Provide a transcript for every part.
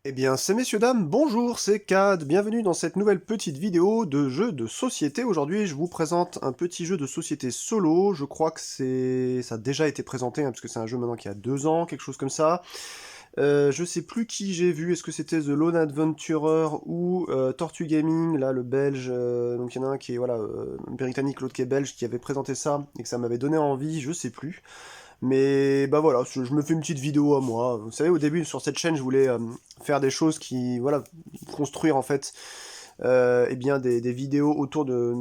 Eh bien, c'est messieurs, dames, bonjour, c'est Cad, bienvenue dans cette nouvelle petite vidéo de jeu de société. Aujourd'hui, je vous présente un petit jeu de société solo, je crois que ça a déjà été présenté, parce que c'est un jeu maintenant qui a 2 ans, quelque chose comme ça. Je sais plus qui j'ai vu, est-ce que c'était The Lone Adventurer ou Tortue Gaming, là, le belge, donc il y en a un qui est, voilà, britannique, l'autre qui est belge, qui avait présenté ça, et que ça m'avait donné envie, je sais plus. Mais bah voilà, je me fais une petite vidéo à moi. Vous savez, au début sur cette chaîne, je voulais faire des choses qui, voilà, construire en fait, eh bien des vidéos autour de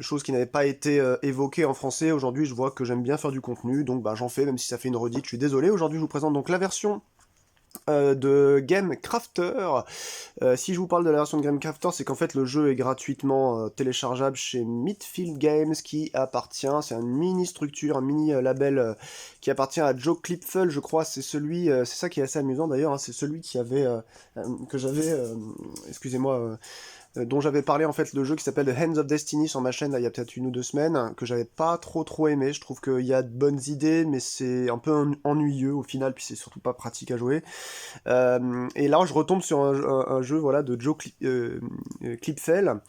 choses qui n'avaient pas été évoquées en français. Aujourd'hui, je vois que j'aime bien faire du contenu, donc bah j'en fais, même si ça fait une redite. Je suis désolé. Aujourd'hui, je vous présente donc la version de Game Crafter. Si je vous parle de la version de Game Crafter, c'est qu'en fait le jeu est gratuitement téléchargeable chez Midfield Games qui appartient, c'est une mini structure, un mini label qui appartient à Joe Clipfel, je crois, c'est celui, c'est ça qui est assez amusant d'ailleurs, hein, c'est celui qui avait, que j'avais, excusez-moi, dont j'avais parlé en fait le jeu qui s'appelle The Hands of Destiny sur ma chaîne là, il y a peut-être 1 ou 2 semaines, que j'avais pas trop aimé. Je trouve qu'il y a de bonnes idées, mais c'est un peu ennuyeux au final, puis c'est surtout pas pratique à jouer. Et là, je retombe sur un jeu voilà, de Clipfel.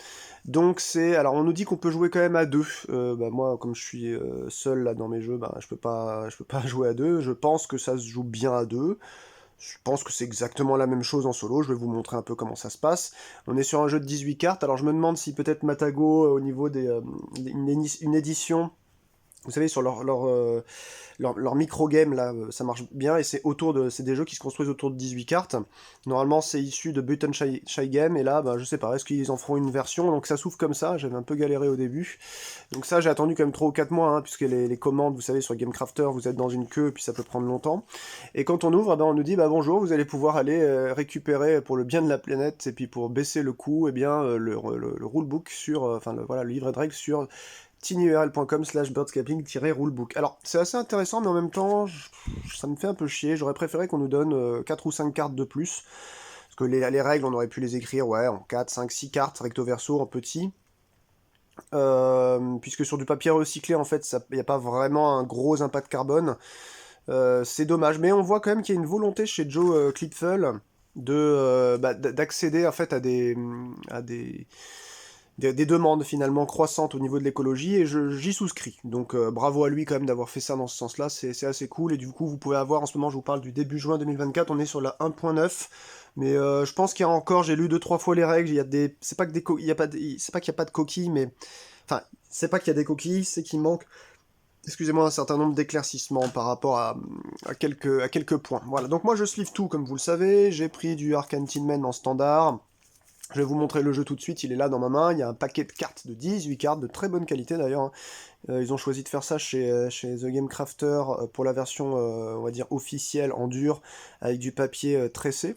Donc c'est, alors on nous dit qu'on peut jouer quand même à deux. Bah, moi, comme je suis seul là dans mes jeux, bah, je peux pas jouer à deux. Je pense que ça se joue bien à deux. Je pense que c'est exactement la même chose en solo, je vais vous montrer un peu comment ça se passe. On est sur un jeu de 18 cartes, alors je me demande si peut-être Matago, au niveau une édition, vous savez, sur leur micro-game, là, ça marche bien, et c'est des jeux qui se construisent autour de 18 cartes. Normalement, c'est issu de Button Shy Game, et là, bah, je sais pas, est-ce qu'ils en feront une version? Donc ça s'ouvre comme ça, j'avais un peu galéré au début. Donc ça, j'ai attendu quand même 3 ou 4 mois, hein, puisque les commandes, vous savez, sur GameCrafter, vous êtes dans une queue, et puis ça peut prendre longtemps. Et quand on ouvre, eh ben, on nous dit, bah bonjour, vous allez pouvoir aller récupérer, pour le bien de la planète, et puis pour baisser le coût, eh bien, le rulebook sur, enfin, voilà, le livret de règles sur tinyurl.com/birdscaping-rulebook. Alors, c'est assez intéressant, mais en même temps, ça me fait un peu chier. J'aurais préféré qu'on nous donne 4 ou 5 cartes de plus. Parce que les règles, on aurait pu les écrire, ouais, en 4, 5, 6 cartes, recto verso, en petit. Puisque sur du papier recyclé, en fait, il n'y a pas vraiment un gros impact carbone. C'est dommage, mais on voit quand même qu'il y a une volonté chez Joe Clipfel d'accéder en fait à des demandes finalement croissantes au niveau de l'écologie, et j'y souscris. Donc bravo à lui quand même d'avoir fait ça dans ce sens-là, c'est assez cool, et du coup vous pouvez avoir, en ce moment je vous parle du début juin 2024, on est sur la 1.9, mais je pense qu'il y a encore, j'ai lu 2-3 fois les règles, il y a des, c'est pas que des il y a pas c'est pas qu'il y a pas de coquilles, mais enfin, c'est pas qu'il y a des coquilles, c'est qu'il manque, excusez-moi, un certain nombre d'éclaircissements par rapport à quelques points. Voilà, donc moi je sleeve tout comme vous le savez, j'ai pris du Arcane Tinman en standard. Je vais vous montrer le jeu tout de suite, il est là dans ma main, il y a un paquet de cartes, de 18 cartes, de très bonne qualité d'ailleurs, hein. Ils ont choisi de faire ça chez The Game Crafter pour la version, on va dire, officielle, en dur, avec du papier tressé.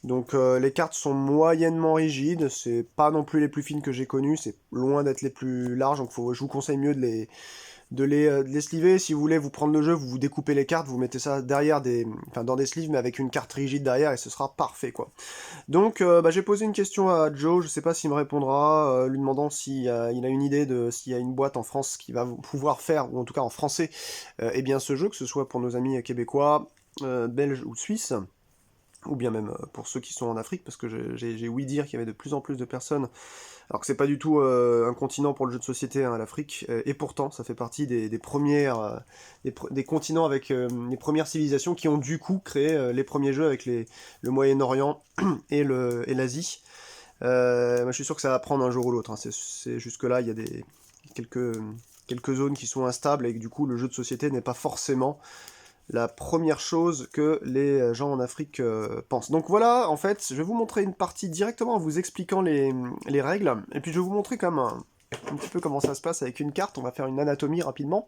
Donc les cartes sont moyennement rigides, c'est pas non plus les plus fines que j'ai connues, c'est loin d'être les plus larges, donc je vous conseille mieux de les sliver. Si vous voulez vous prendre le jeu, vous découpez les cartes, vous mettez ça derrière enfin, dans des sleeves, mais avec une carte rigide derrière, et ce sera parfait, quoi. Donc, bah, j'ai posé une question à Joe, je sais pas s'il me répondra, lui demandant s'il a une idée de s'il y a une boîte en France qui va pouvoir faire, ou en tout cas en français, eh bien ce jeu, que ce soit pour nos amis québécois, belges ou suisses, ou bien même pour ceux qui sont en Afrique, parce que j'ai ouï dire qu'il y avait de plus en plus de personnes, alors que c'est pas du tout un continent pour le jeu de société, hein, l'Afrique, et pourtant ça fait partie des premières, des continents avec les premières civilisations qui ont du coup créé les premiers jeux avec le Moyen-Orient et l'Asie. Moi, je suis sûr que ça va prendre un jour ou l'autre, hein. Jusque-là, il y a quelques, quelques zones qui sont instables, et que du coup le jeu de société n'est pas forcément la première chose que les gens en Afrique pensent. Donc voilà, en fait, je vais vous montrer une partie directement en vous expliquant les règles, et puis je vais vous montrer quand même un petit peu comment ça se passe avec une carte. On va faire une anatomie rapidement.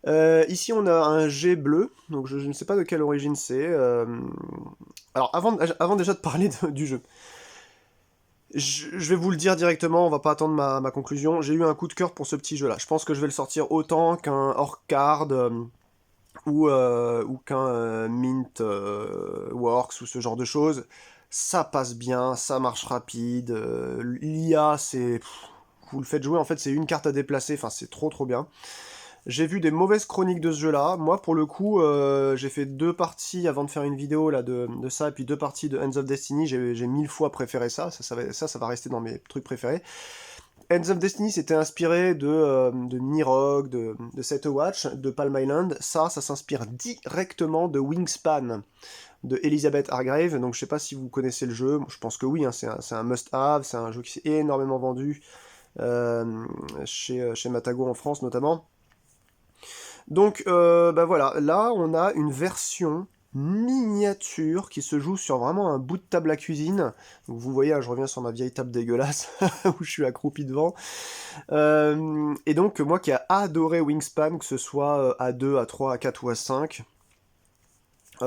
Ici, on a un G bleu, donc je ne sais pas de quelle origine c'est. Alors, avant déjà de parler du jeu, je vais vous le dire directement, on va pas attendre ma conclusion. J'ai eu un coup de cœur pour ce petit jeu-là. Je pense que je vais le sortir autant qu'un Orcard ou qu'un Mint Works ou ce genre de choses. Ça passe bien, ça marche rapide. L'IA, vous le faites jouer, en fait, c'est une carte à déplacer. Enfin, c'est trop bien. J'ai vu des mauvaises chroniques de ce jeu-là. Moi, pour le coup, j'ai fait 2 parties avant de faire une vidéo là, de ça, et puis 2 parties de Hands of Destiny. J'ai 1000 fois préféré ça. Ça va rester dans mes trucs préférés. Hands of Destiny s'était inspiré de Nirog, de Set a Watch, de Palm Island. Ça s'inspire directement de Wingspan, de Elizabeth Hargrave. Donc je sais pas si vous connaissez le jeu. Je pense que oui, hein, c'est un must-have. C'est un jeu qui s'est énormément vendu chez Matago en France notamment. Donc bah voilà, là on a une version miniature qui se joue sur vraiment un bout de table à cuisine. Donc vous voyez, hein, je reviens sur ma vieille table dégueulasse où je suis accroupi devant. Et donc moi qui ai adoré Wingspan, que ce soit à 2, à 3, à 4 ou à 5, en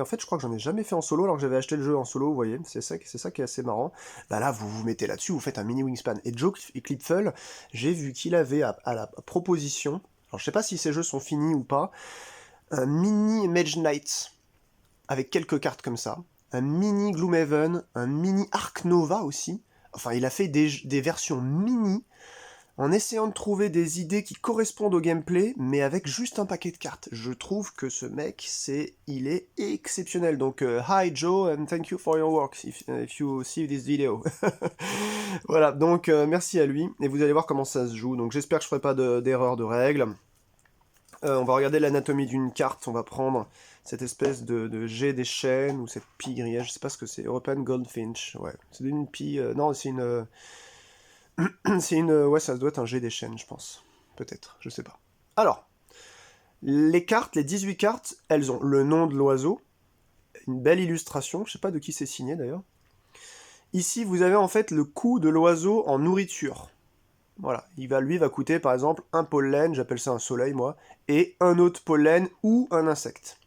fait je crois que j'en ai jamais fait en solo alors que j'avais acheté le jeu en solo, vous voyez, c'est ça qui est assez marrant. Bah là vous vous mettez là-dessus, vous faites un mini Wingspan. Et Joe Clipfel, j'ai vu qu'il avait à la proposition, alors je sais pas si ces jeux sont finis ou pas, un mini Mage Knight, avec quelques cartes comme ça, un mini Gloomhaven, un mini Arc Nova aussi, enfin il a fait des versions mini, en essayant de trouver des idées qui correspondent au gameplay, mais avec juste un paquet de cartes. Je trouve que ce mec, il est exceptionnel. Donc, hi Joe, and thank you for your work, if you see this video. Voilà, donc merci à lui, et vous allez voir comment ça se joue. Donc j'espère que je ne ferai pas d'erreur de règle. On va regarder l'anatomie d'une carte, on va prendre cette espèce de G des chênes, ou cette pie grillée, je sais pas ce que c'est, European Goldfinch, ouais. C'est une pie, non, c'est une... Ouais, ça doit être un G des chaînes, je pense. Peut-être, je sais pas. Alors, les cartes, les 18 cartes, elles ont le nom de l'oiseau, une belle illustration, je sais pas de qui c'est signé d'ailleurs. Ici, vous avez en fait le coût de l'oiseau en nourriture. Voilà, lui va coûter par exemple un pollen, j'appelle ça un soleil moi, et un autre pollen ou un insecte.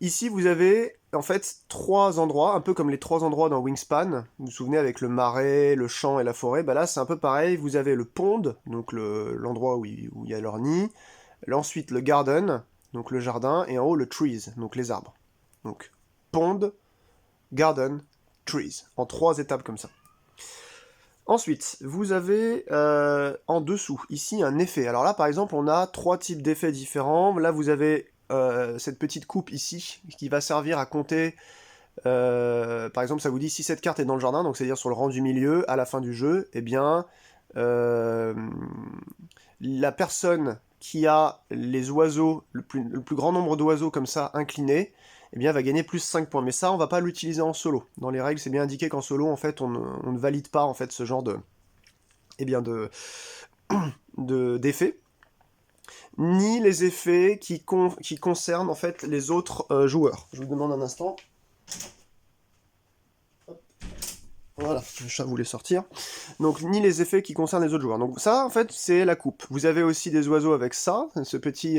Ici, vous avez en fait 3 endroits, un peu comme les 3 endroits dans Wingspan. Vous vous souvenez avec le marais, le champ et la forêt. Bah là, c'est un peu pareil. Vous avez le pond, donc l'endroit où il y a leur nid. Ensuite, le garden, donc le jardin. Et en haut, le trees, donc les arbres. Donc, pond, garden, trees. En 3 étapes comme ça. Ensuite, vous avez en dessous, ici, un effet. Alors là, par exemple, on a 3 types d'effets différents. Là, vous avez cette petite coupe ici, qui va servir à compter, par exemple, ça vous dit si cette carte est dans le jardin, donc c'est-à-dire sur le rang du milieu, à la fin du jeu, eh bien, la personne qui a les oiseaux, le plus grand nombre d'oiseaux comme ça inclinés, eh bien, va gagner plus 5 points. Mais ça, on va pas l'utiliser en solo. Dans les règles, c'est bien indiqué qu'en solo, en fait, on ne valide pas en fait ce genre d'effets, ni les effets qui concernent en fait les autres joueurs. Je vous demande un instant. Voilà, le chat voulait sortir. Donc, ni les effets qui concernent les autres joueurs. Donc ça, en fait, c'est la coupe. Vous avez aussi des oiseaux avec ça, cette petite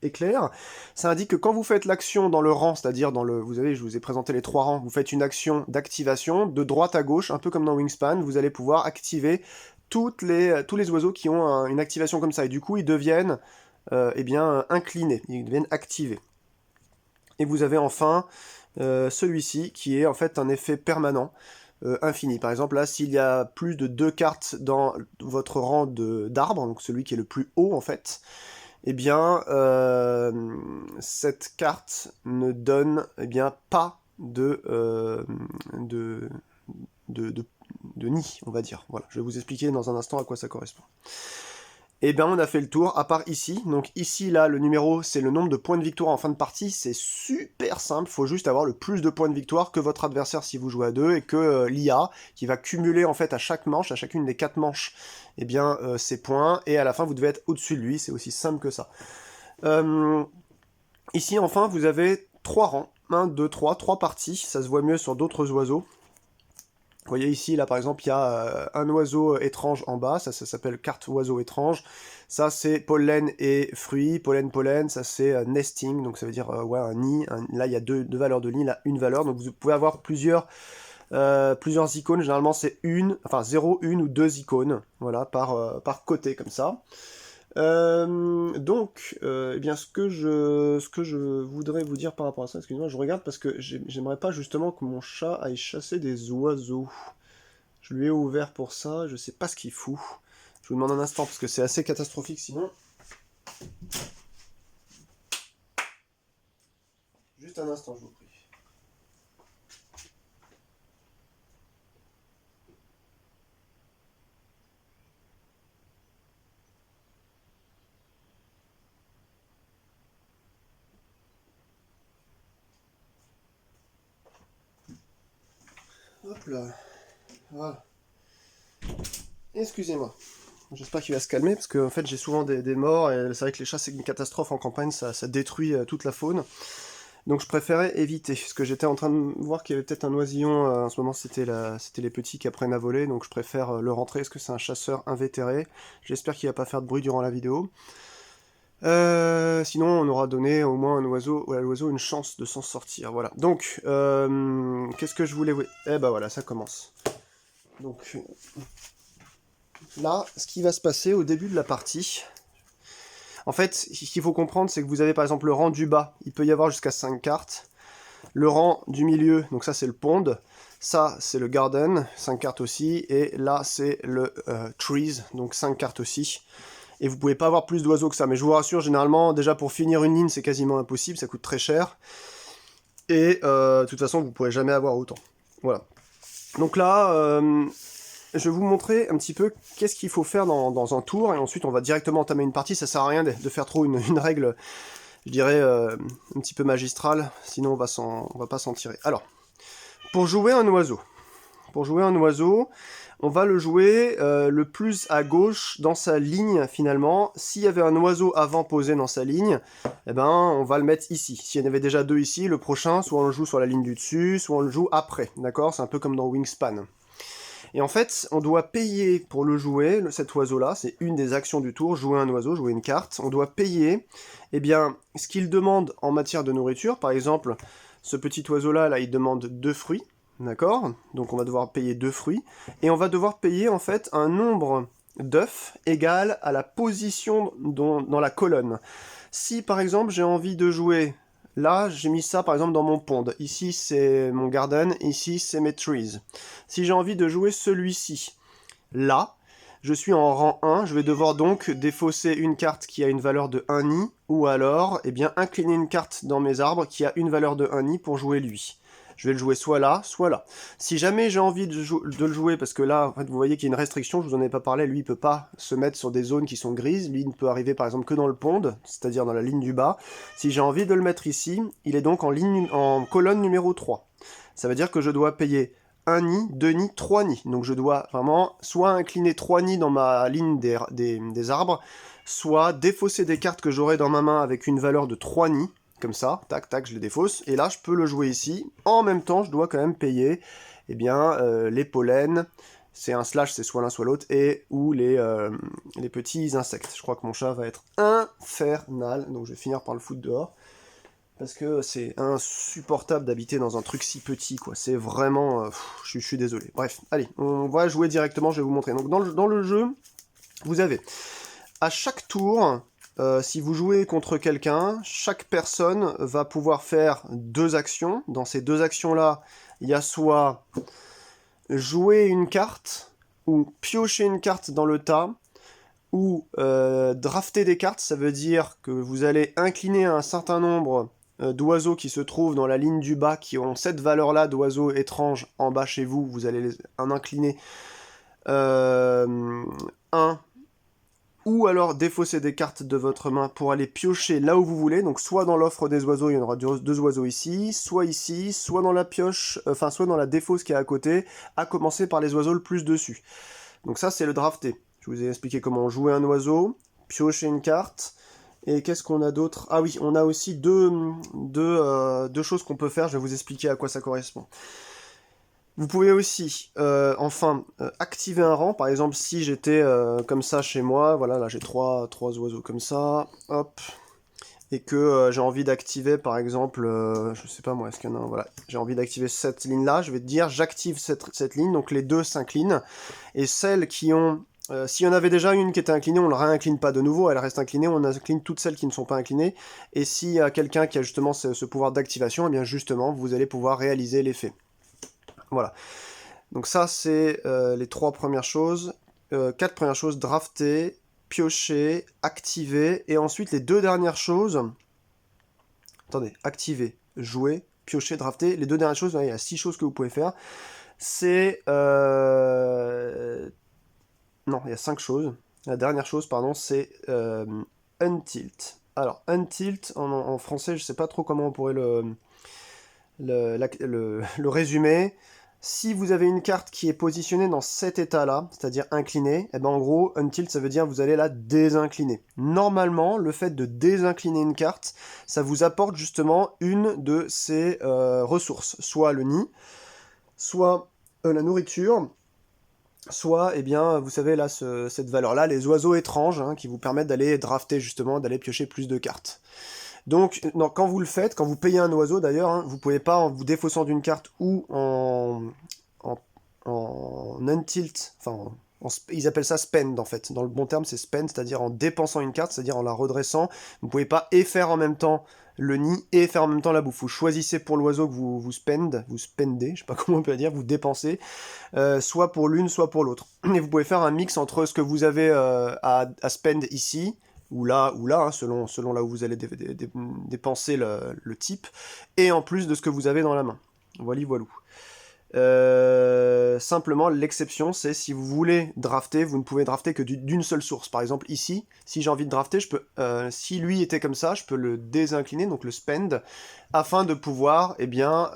éclair. Ça indique que quand vous faites l'action dans le rang, c'est-à-dire vous savez, je vous ai présenté les 3 rangs, vous faites une action d'activation, de droite à gauche, un peu comme dans Wingspan, vous allez pouvoir activer tous les oiseaux qui ont une activation comme ça. Et du coup, ils deviennent eh bien, inclinés, ils deviennent activés. Et vous avez enfin celui-ci qui est en fait un effet permanent, infini. Par exemple là, s'il y a plus de 2 cartes dans votre rang d'arbres, donc celui qui est le plus haut en fait, eh bien cette carte ne donne eh bien, pas de nid, on va dire. Voilà, je vais vous expliquer dans un instant à quoi ça correspond. Et bien on a fait le tour, à part ici. Donc ici, là, le numéro, c'est le nombre de points de victoire en fin de partie. C'est super simple, faut juste avoir le plus de points de victoire que votre adversaire si vous jouez à 2, et que l'IA, qui va cumuler en fait à chaque manche, à chacune des 4 manches, eh bien ces points, et à la fin vous devez être au-dessus de lui, c'est aussi simple que ça. Ici enfin vous avez 3 rangs, 1, 2, 3 parties, ça se voit mieux sur d'autres oiseaux. Vous voyez ici, là par exemple, il y a un oiseau étrange en bas, ça s'appelle carte oiseau étrange. Ça c'est pollen et fruits, pollen, ça c'est nesting, donc ça veut dire ouais, un nid. Là il y a deux valeurs de nid, là une valeur, donc vous pouvez avoir plusieurs icônes, généralement c'est 0, 1 ou 2 icônes, voilà, par côté comme ça. Donc, eh bien, ce que je voudrais vous dire par rapport à ça, excusez-moi, je regarde parce que j'aimerais pas justement que mon chat aille chasser des oiseaux. Je lui ai ouvert pour ça, je sais pas ce qu'il fout. Je vous demande un instant, parce que c'est assez catastrophique sinon. Juste un instant, je vous prie. Hop là. Voilà. Excusez-moi. J'espère qu'il va se calmer, parce qu'en fait j'ai souvent des morts, et c'est vrai que les chats c'est une catastrophe en campagne, ça détruit toute la faune. Donc je préférais éviter, parce que j'étais en train de voir qu'il y avait peut-être un oisillon, en ce moment c'était les petits qui apprennent à voler, donc je préfère le rentrer. Est-ce que c'est un chasseur invétéré? J'espère qu'il va pas faire de bruit durant la vidéo. Sinon on aura donné au moins à l'oiseau une chance de s'en sortir, voilà. Donc, qu'est-ce que je voulais... Eh ben voilà, ça commence. Donc, là, ce qui va se passer au début de la partie... En fait, ce qu'il faut comprendre, c'est que vous avez par exemple le rang du bas, il peut y avoir jusqu'à 5 cartes. Le rang du milieu, donc ça c'est le pond. Ça c'est le garden, 5 cartes aussi. Et là c'est le trees, donc 5 cartes aussi. Et vous pouvez pas avoir plus d'oiseaux que ça. Mais je vous rassure, généralement, déjà pour finir une ligne, c'est quasiment impossible, ça coûte très cher. Et de toute façon, vous pourrez jamais avoir autant. Voilà. Donc là... je vais vous montrer un petit peu qu'est-ce qu'il faut faire dans un tour, et ensuite on va directement entamer une partie. Ça sert à rien de faire trop une règle, je dirais, un petit peu magistrale, sinon on va pas s'en tirer. Alors, pour jouer un oiseau, on va le jouer le plus à gauche dans sa ligne finalement. S'il y avait un oiseau avant posé dans sa ligne, eh ben on va le mettre ici. S'il y en avait déjà deux ici, le prochain, soit on le joue sur la ligne du dessus, soit on le joue après, d'accord? C'est un peu comme dans Wingspan. Et en fait, on doit payer pour le jouer, cet oiseau-là, c'est une des actions du tour, jouer un oiseau, jouer une carte. On doit payer, eh bien, ce qu'il demande en matière de nourriture. Par exemple, ce petit oiseau-là, là, il demande 2 fruits, d'accord? Donc on va devoir payer 2 fruits. Et on va devoir payer, en fait, un nombre d'œufs égal à la position dans la colonne. Si, par exemple, j'ai envie de jouer... Là, j'ai mis ça par exemple dans mon pond. Ici, c'est mon garden. Ici, c'est mes trees. Si j'ai envie de jouer celui-ci, là, je suis en rang 1. Je vais devoir donc défausser une carte qui a une valeur de 1 nid, ou alors, eh bien, incliner une carte dans mes arbres qui a une valeur de 1 nid pour jouer lui. Je vais le jouer soit là, soit là. Si jamais j'ai envie de le jouer, parce que là, en fait, vous voyez qu'il y a une restriction, je vous en ai pas parlé, lui il peut pas se mettre sur des zones qui sont grises, lui il ne peut arriver par exemple que dans le pond, c'est-à-dire dans la ligne du bas. Si j'ai envie de le mettre ici, il est donc en colonne numéro 3. Ça veut dire que je dois payer 1 nid, 2 nids, 3 nids. Donc je dois vraiment soit incliner 3 nids dans ma ligne des arbres, soit défausser des cartes que j'aurai dans ma main avec une valeur de 3 nids, comme ça, tac, tac, je les défausse, et là, je peux le jouer ici. En même temps, je dois quand même payer, eh bien, les pollens, c'est un slash, c'est soit l'un, soit l'autre, ou les petits insectes. Je crois que mon chat va être infernal, donc je vais finir par le foutre dehors, parce que c'est insupportable d'habiter dans un truc si petit, quoi. C'est vraiment... je suis désolé. Bref, allez, on va jouer directement, je vais vous montrer. Donc, dans le jeu, vous avez, à chaque tour... si vous jouez contre quelqu'un, chaque personne va pouvoir faire 2 actions. Dans ces 2 actions-là, il y a soit jouer une carte, ou piocher une carte dans le tas, ou drafter des cartes. Ça veut dire que vous allez incliner un certain nombre d'oiseaux qui se trouvent dans la ligne du bas, qui ont cette valeur-là d'oiseaux étranges en bas chez vous. Vous allez en incliner 1, ou alors défausser des cartes de votre main pour aller piocher là où vous voulez. Donc soit dans l'offre des oiseaux, il y en aura 2 oiseaux ici, soit dans la pioche, soit dans la défausse qui est à côté, à commencer par les oiseaux le plus dessus. Donc ça c'est le drafté. Je vous ai expliqué comment jouer un oiseau, piocher une carte, et qu'est-ce qu'on a d'autre? Ah oui, on a aussi deux choses qu'on peut faire, je vais vous expliquer à quoi ça correspond. Vous pouvez aussi, activer un rang. Par exemple, si j'étais comme ça chez moi, voilà, là j'ai trois oiseaux comme ça, hop, et que j'ai envie d'activer, par exemple, je sais pas moi, est-ce qu'il y en a un, voilà, j'ai envie d'activer cette ligne-là, je vais te dire, j'active cette ligne, donc les 2 s'inclinent, et celles qui ont... s'il y en avait déjà une qui était inclinée, on ne la réincline pas de nouveau, elle reste inclinée, on incline toutes celles qui ne sont pas inclinées, et s'il y a quelqu'un qui a justement ce pouvoir d'activation, eh bien justement, vous allez pouvoir réaliser l'effet. Voilà. Donc ça, c'est les 3 premières choses. 4 premières choses, drafter, piocher, activer, et ensuite les 2 dernières choses... Attendez, activer, jouer, piocher, drafter, les 2 dernières choses, il y a 6 choses que vous pouvez faire. C'est... Non, il y a 5 choses. La dernière chose, pardon, c'est untilt. Alors, untilt, en français, je sais pas trop comment on pourrait le résumer. Si vous avez une carte qui est positionnée dans cet état-là, c'est-à-dire inclinée, et ben en gros, untilt, ça veut dire que vous allez la désincliner. Normalement, le fait de désincliner une carte, ça vous apporte justement une de ces ressources. Soit le nid, soit la nourriture, soit, eh bien, vous savez, là, cette valeur-là, les oiseaux étranges, hein, qui vous permettent d'aller drafter, justement, d'aller piocher plus de cartes. Donc, non, quand vous le faites, quand vous payez un oiseau d'ailleurs, hein, vous pouvez pas, en vous défaussant d'une carte ou en untilt, enfin, ils appellent ça spend en fait. Dans le bon terme, c'est spend, c'est-à-dire en dépensant une carte, c'est-à-dire en la redressant. Vous pouvez pas et faire en même temps le nid et faire en même temps la bouffe. Vous choisissez pour l'oiseau que vous spendez, je sais pas comment on peut dire, vous dépensez, soit pour l'une, soit pour l'autre. Et vous pouvez faire un mix entre ce que vous avez à spend ici, ou là, hein, selon là où vous allez dépenser le type, et en plus de ce que vous avez dans la main. Voilà, voilou. Simplement, l'exception, c'est si vous voulez drafter, vous ne pouvez drafter que d'une seule source. Par exemple, ici, si j'ai envie de drafter, je peux, si lui était comme ça, je peux le désincliner, donc le spend, afin de pouvoir, eh bien,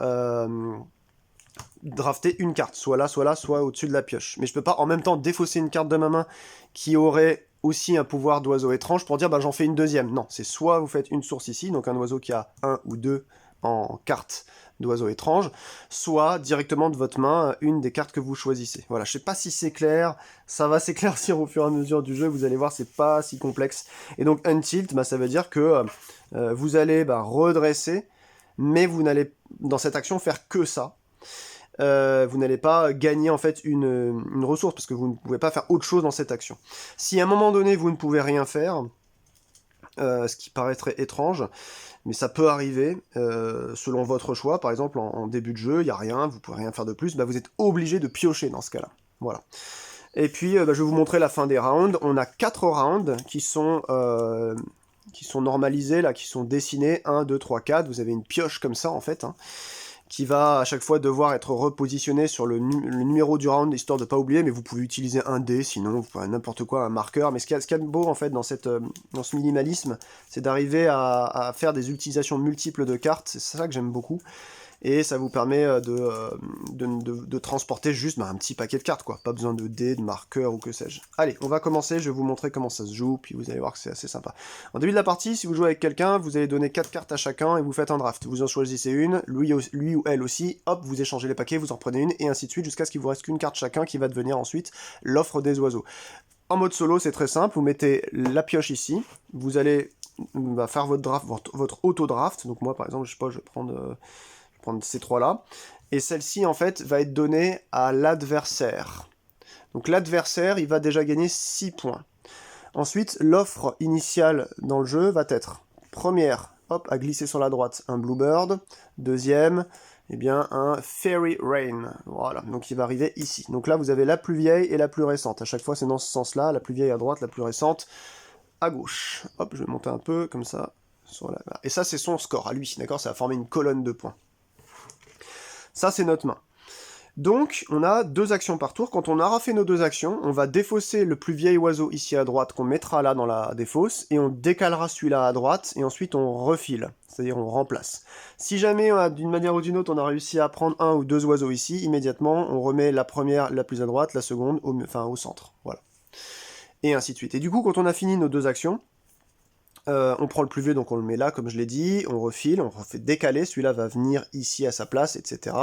drafter une carte, soit là, soit au-dessus de la pioche. Mais je peux pas en même temps défausser une carte de ma main qui aurait aussi un pouvoir d'oiseau étrange pour dire bah j'en fais une deuxième. Non, c'est soit vous faites une source ici, donc un oiseau qui a 1 ou 2 en carte d'oiseau étrange, soit directement de votre main une des cartes que vous choisissez. Voilà, je sais pas si c'est clair, ça va s'éclaircir au fur et à mesure du jeu, vous allez voir, c'est pas si complexe. Et donc untilt, bah, ça veut dire que vous allez redresser, mais vous n'allez dans cette action faire que ça. Vous n'allez pas gagner en fait une ressource parce que vous ne pouvez pas faire autre chose dans cette action. Si à un moment donné vous ne pouvez rien faire, ce qui paraîtrait étrange, mais ça peut arriver selon votre choix, par exemple en début de jeu, il n'y a rien, vous ne pouvez rien faire de plus, bah, vous êtes obligé de piocher dans ce cas-là. Voilà. Et puis je vais vous montrer la fin des rounds. On a 4 rounds qui sont normalisés, là, qui sont dessinés, 1, 2, 3, 4, vous avez une pioche comme ça en fait, hein, qui va à chaque fois devoir être repositionné sur le numéro du round, histoire de ne pas oublier, mais vous pouvez utiliser un dé, sinon vous pouvez n'importe quoi, un marqueur. Mais ce qu'il y a de beau en fait dans ce minimalisme, c'est d'arriver à faire des utilisations multiples de cartes, c'est ça que j'aime beaucoup. Et ça vous permet de transporter juste un petit paquet de cartes, quoi. Pas besoin de dés, de marqueurs ou que sais-je. Allez, on va commencer, je vais vous montrer comment ça se joue, puis vous allez voir que c'est assez sympa. En début de la partie, si vous jouez avec quelqu'un, vous allez donner 4 cartes à chacun et vous faites un draft. Vous en choisissez une, lui ou elle aussi, hop, vous échangez les paquets, vous en prenez une, et ainsi de suite, jusqu'à ce qu'il vous reste qu'une carte chacun qui va devenir ensuite l'offre des oiseaux. En mode solo, c'est très simple, vous mettez la pioche ici, vous allez faire votre draft, votre auto-draft. Donc moi, par exemple, je sais pas, je vais prendre ces 3-là, et celle-ci, en fait, va être donnée à l'adversaire. Donc l'adversaire, il va déjà gagner 6 points. Ensuite, l'offre initiale dans le jeu va être, première, hop, à glisser sur la droite, un Bluebird, deuxième, eh bien, un Fairy Rain, voilà, donc il va arriver ici. Donc là, vous avez la plus vieille et la plus récente, à chaque fois, c'est dans ce sens-là, la plus vieille à droite, la plus récente à gauche. Hop, je vais monter un peu, comme ça, et ça, c'est son score, à lui, d'accord, ça va former une colonne de points. Ça, c'est notre main. Donc, on a 2 actions par tour. Quand on aura fait nos 2 actions, on va défausser le plus vieil oiseau ici à droite, qu'on mettra là dans la défausse, et on décalera celui-là à droite, et ensuite on refile, c'est-à-dire on remplace. Si jamais, d'une manière ou d'une autre, on a réussi à prendre 1 ou 2 oiseaux ici, immédiatement, on remet la première la plus à droite, la seconde au centre. Voilà. Et ainsi de suite. Et du coup, quand on a fini nos 2 actions, on prend le plus vieux, donc on le met là, comme je l'ai dit, on refile, on refait décaler, celui-là va venir ici à sa place, etc.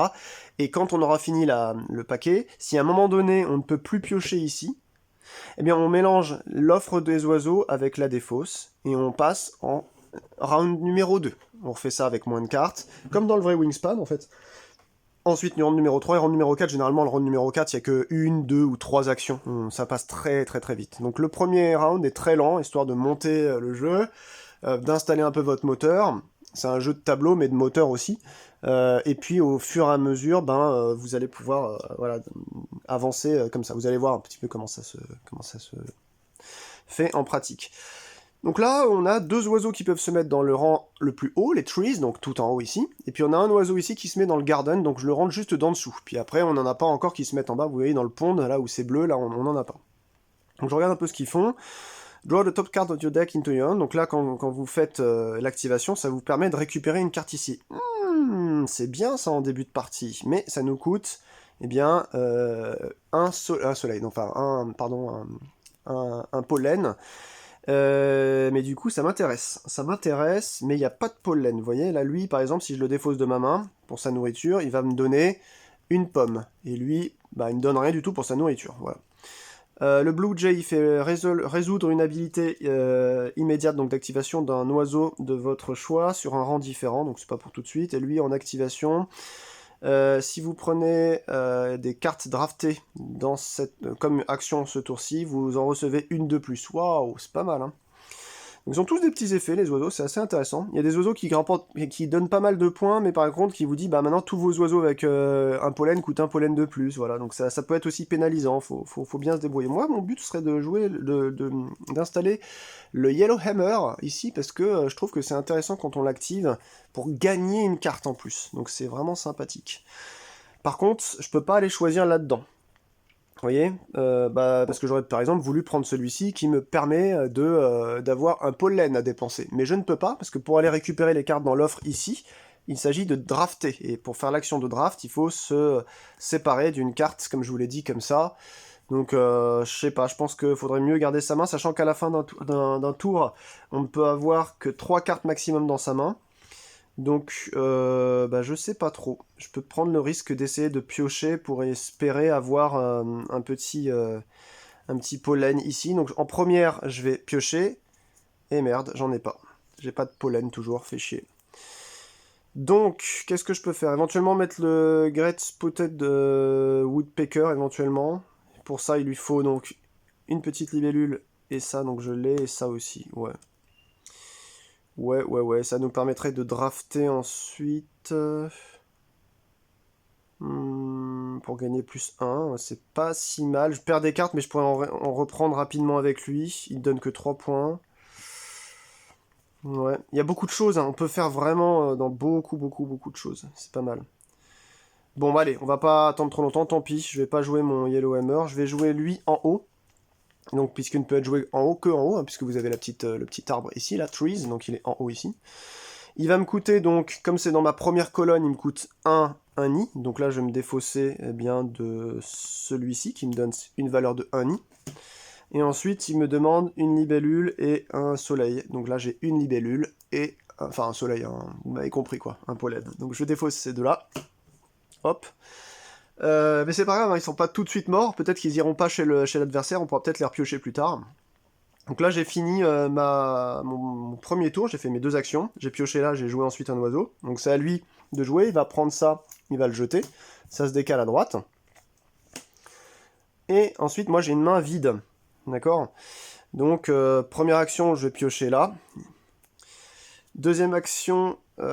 Et quand on aura fini le paquet, si à un moment donné on ne peut plus piocher ici, eh bien on mélange l'offre des oiseaux avec la défausse, et on passe en round numéro 2. On refait ça avec moins de cartes, comme dans le vrai Wingspan en fait. Ensuite, round numéro 3 et round numéro 4, généralement, le round numéro 4, il n'y a que 1, 2 ou 3 actions. Ça passe très très très vite. Donc le premier round est très lent, histoire de monter le jeu, d'installer un peu votre moteur. C'est un jeu de tableau, mais de moteur aussi. Et puis, au fur et à mesure, vous allez pouvoir avancer comme ça. Vous allez voir un petit peu comment ça se fait en pratique. Donc là, on a 2 oiseaux qui peuvent se mettre dans le rang le plus haut, les trees, donc tout en haut ici. Et puis on a un oiseau ici qui se met dans le garden, donc je le rentre juste d'en dessous. Puis après, on n'en a pas encore qui se mettent en bas, vous voyez, dans le pond, là où c'est bleu, là, on n'en a pas. Donc je regarde un peu ce qu'ils font. Draw the top card of your deck into your hand. Donc là, quand vous faites l'activation, ça vous permet de récupérer une carte ici. C'est bien ça en début de partie, mais ça nous coûte, eh bien, un soleil, enfin, un pollen. Mais du coup, ça m'intéresse. Ça m'intéresse, mais il n'y a pas de pollen. Vous voyez, là, lui, par exemple, si je le défausse de ma main, pour sa nourriture, il va me donner une pomme. Et lui, bah, il me donne rien du tout pour sa nourriture. Voilà. Le Blue Jay, il fait résoudre une habilité immédiate, donc d'activation d'un oiseau de votre choix sur un rang différent, donc c'est pas pour tout de suite. Et lui, en activation, si vous prenez des cartes draftées dans comme action ce tour-ci, vous en recevez une de plus. Waouh, c'est pas mal, hein. Donc, ils ont tous des petits effets, les oiseaux, c'est assez intéressant. Il y a des oiseaux qui donnent pas mal de points, mais par contre qui vous dit, bah maintenant tous vos oiseaux avec un pollen coûtent un pollen de plus, voilà. Donc ça peut être aussi pénalisant, faut bien se débrouiller. Moi, mon but serait de jouer, d'installer le Yellowhammer ici, parce que je trouve que c'est intéressant quand on l'active pour gagner une carte en plus. Donc c'est vraiment sympathique. Par contre, je peux pas aller choisir là-dedans. Vous voyez, parce que j'aurais par exemple voulu prendre celui-ci qui me permet d'avoir un pollen à dépenser. Mais je ne peux pas, parce que pour aller récupérer les cartes dans l'offre ici, il s'agit de drafter. Et pour faire l'action de draft, il faut se séparer d'une carte, comme je vous l'ai dit, comme ça. Donc, je sais pas, je pense qu'il faudrait mieux garder sa main, sachant qu'à la fin d'un tour, on ne peut avoir que 3 cartes maximum dans sa main. Donc, je sais pas trop. Je peux prendre le risque d'essayer de piocher pour espérer avoir un petit pollen ici. Donc, en première, je vais piocher. Et merde, j'en ai pas. J'ai pas de pollen toujours, fait chier. Donc, qu'est-ce que je peux faire? Éventuellement mettre le Great Spotted Woodpecker, éventuellement. Pour ça, il lui faut donc une petite libellule. Et ça, donc je l'ai, et ça aussi, ouais. Ouais, ça nous permettrait de drafter ensuite pour gagner plus 1, c'est pas si mal. Je perds des cartes, mais je pourrais en reprendre rapidement avec lui. Il donne que 3 points. Ouais, il y a beaucoup de choses, hein. On peut faire vraiment dans beaucoup de choses. C'est pas mal. Bon, bah allez, on va pas attendre trop longtemps, tant pis. Je vais pas jouer mon Yellowhammer, je vais jouer lui en haut. Donc, puisqu'il ne peut être joué en haut que en haut, hein, puisque vous avez le petit arbre ici, la trees, donc il est en haut ici. Il va me coûter, donc, comme c'est dans ma première colonne, il me coûte un nid. Donc là, je vais me défausser bien, de celui-ci, qui me donne une valeur de 1 nid. Et ensuite, il me demande une libellule et un soleil. Donc là, j'ai une libellule et... Enfin, un soleil, vous m'avez compris, quoi, un pollen. Donc je défausse ces deux-là. Hop. Mais c'est pas grave, hein, ils sont pas tout de suite morts. Peut-être qu'ils iront pas chez l'adversaire, on pourra peut-être les repiocher plus tard. Donc là, j'ai fini mon premier tour, j'ai fait mes 2 actions. J'ai pioché là, j'ai joué ensuite un oiseau. Donc c'est à lui de jouer, il va prendre ça, il va le jeter. Ça se décale à droite. Et ensuite, moi, j'ai une main vide. D'accord? Donc, première action, je vais piocher là. Deuxième action, je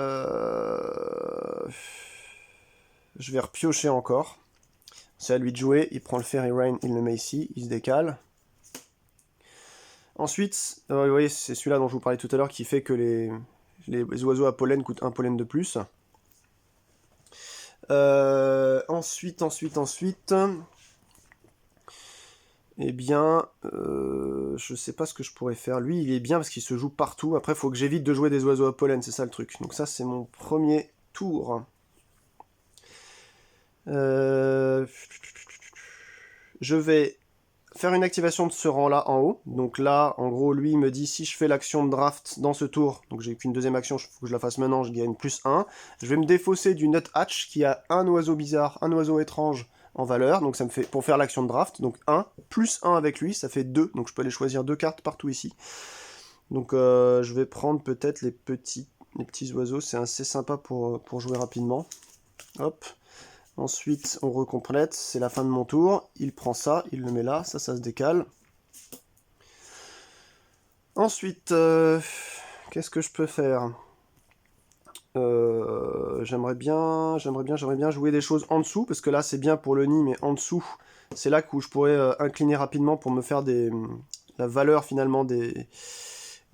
vais repiocher encore. C'est à lui de jouer, il prend le Fairy Rain, il le met ici, il se décale. Ensuite, vous voyez, c'est celui-là dont je vous parlais tout à l'heure qui fait que les oiseaux à pollen coûtent un pollen de plus. Ensuite, eh bien, je sais pas ce que je pourrais faire. Lui, il est bien parce qu'il se joue partout. Après, il faut que j'évite de jouer des oiseaux à pollen, c'est ça le truc. Donc ça, c'est mon premier tour. Je vais faire une activation de ce rang-là en haut. Donc là, en gros, lui, il me dit, si je fais l'action de draft dans ce tour, donc j'ai qu'une deuxième action, il faut que je la fasse maintenant, je gagne plus 1. Je vais me défausser du Nuthatch, qui a un oiseau bizarre, un oiseau étrange en valeur. Donc ça me fait, pour faire l'action de draft, donc 1, plus 1 avec lui, ça fait 2. Donc je peux aller choisir 2 cartes partout ici. Donc je vais prendre peut-être les petits oiseaux, c'est assez sympa pour jouer rapidement. Hop. Ensuite, on recomplète, c'est la fin de mon tour. Il prend ça, il le met là, ça se décale. Ensuite, qu'est-ce que je peux faire? J'aimerais bien jouer des choses en dessous, parce que là, c'est bien pour le nid, mais en dessous, c'est là où je pourrais incliner rapidement pour me faire la valeur finalement de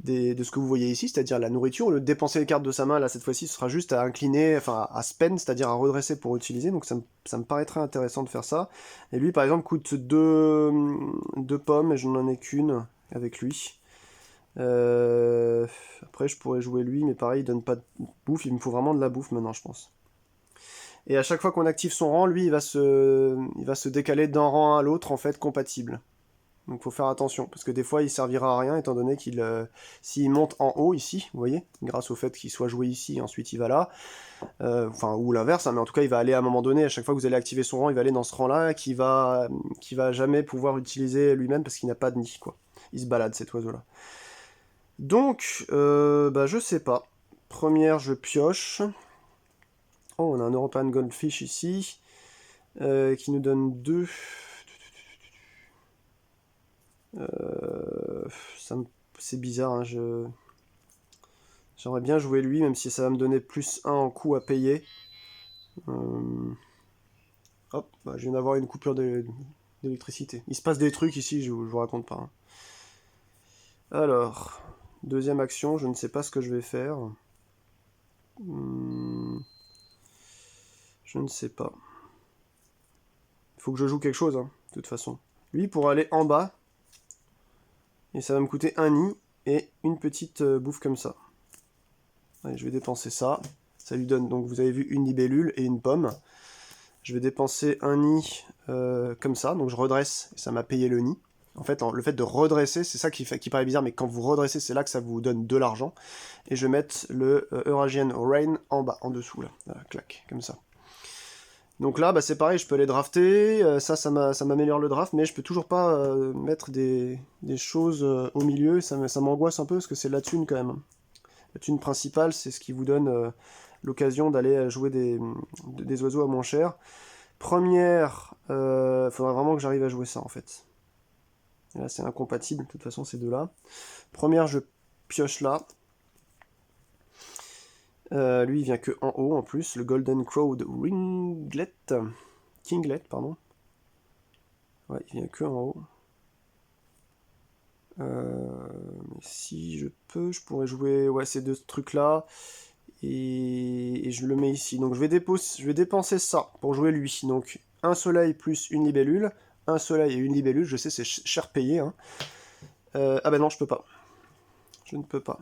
ce que vous voyez ici, c'est-à-dire la nourriture. Au lieu de dépenser les cartes de sa main, là cette fois-ci, ce sera juste à incliner, enfin à spend, c'est-à-dire à redresser pour utiliser, donc ça me paraîtrait intéressant de faire ça. Et lui par exemple coûte deux pommes, et je n'en ai qu'une avec lui. Après je pourrais jouer lui, mais pareil il donne pas de bouffe, il me faut vraiment de la bouffe maintenant je pense. Et à chaque fois qu'on active son rang, lui il va se décaler d'un rang à l'autre en fait compatible. Donc faut faire attention, parce que des fois il servira à rien, étant donné s'il monte en haut ici, vous voyez, grâce au fait qu'il soit joué ici, et ensuite il va là, enfin, ou l'inverse, hein, mais en tout cas il va aller à un moment donné, à chaque fois que vous allez activer son rang, il va aller dans ce rang-là, qui va jamais pouvoir utiliser lui-même, parce qu'il n'a pas de nid, quoi. Il se balade, cet oiseau-là. Donc, bah je sais pas. Première, je pioche. Oh, on a un European Goldfish ici, qui nous donne 2... c'est bizarre, hein, j'aimerais bien jouer lui, même si ça va me donner plus 1 en coût à payer. Hop, bah, je viens d'avoir une coupure d'électricité. Il se passe des trucs ici, je vous raconte pas. Hein. Alors, deuxième action, je ne sais pas ce que je vais faire. Je ne sais pas. Il faut que je joue quelque chose, hein, de toute façon. Lui, pour aller en bas, et ça va me coûter un nid et une petite bouffe comme ça. Allez, je vais dépenser ça. Ça lui donne, donc vous avez vu, une libellule et une pomme. Je vais dépenser un nid comme ça, donc je redresse, et ça m'a payé le nid. En fait, le fait de redresser, c'est ça qui paraît bizarre, mais quand vous redressez, c'est là que ça vous donne de l'argent. Et je vais mettre le Eurasian Rain en bas, en dessous, là. Voilà, clac, comme ça. Donc là, bah, c'est pareil, je peux les drafter, ça m'améliore le draft, mais je peux toujours pas mettre des choses au milieu, ça m'angoisse un peu, parce que c'est la thune quand même. La thune principale, c'est ce qui vous donne l'occasion d'aller jouer des oiseaux à moins cher. Première, faudra vraiment que j'arrive à jouer ça en fait. Et là c'est incompatible, de toute façon ces deux-là. Première, je pioche là. Lui il vient que en haut en plus, le Golden Crowed Kinglet, pardon. Ouais, il vient que en haut. Mais si je peux, je pourrais jouer ces deux trucs-là. Et je le mets ici. Donc je vais dépenser ça pour jouer lui. Donc un soleil plus une libellule. Un soleil et une libellule, je sais c'est cher payé. Hein. Ah ben non, je peux pas. Je ne peux pas.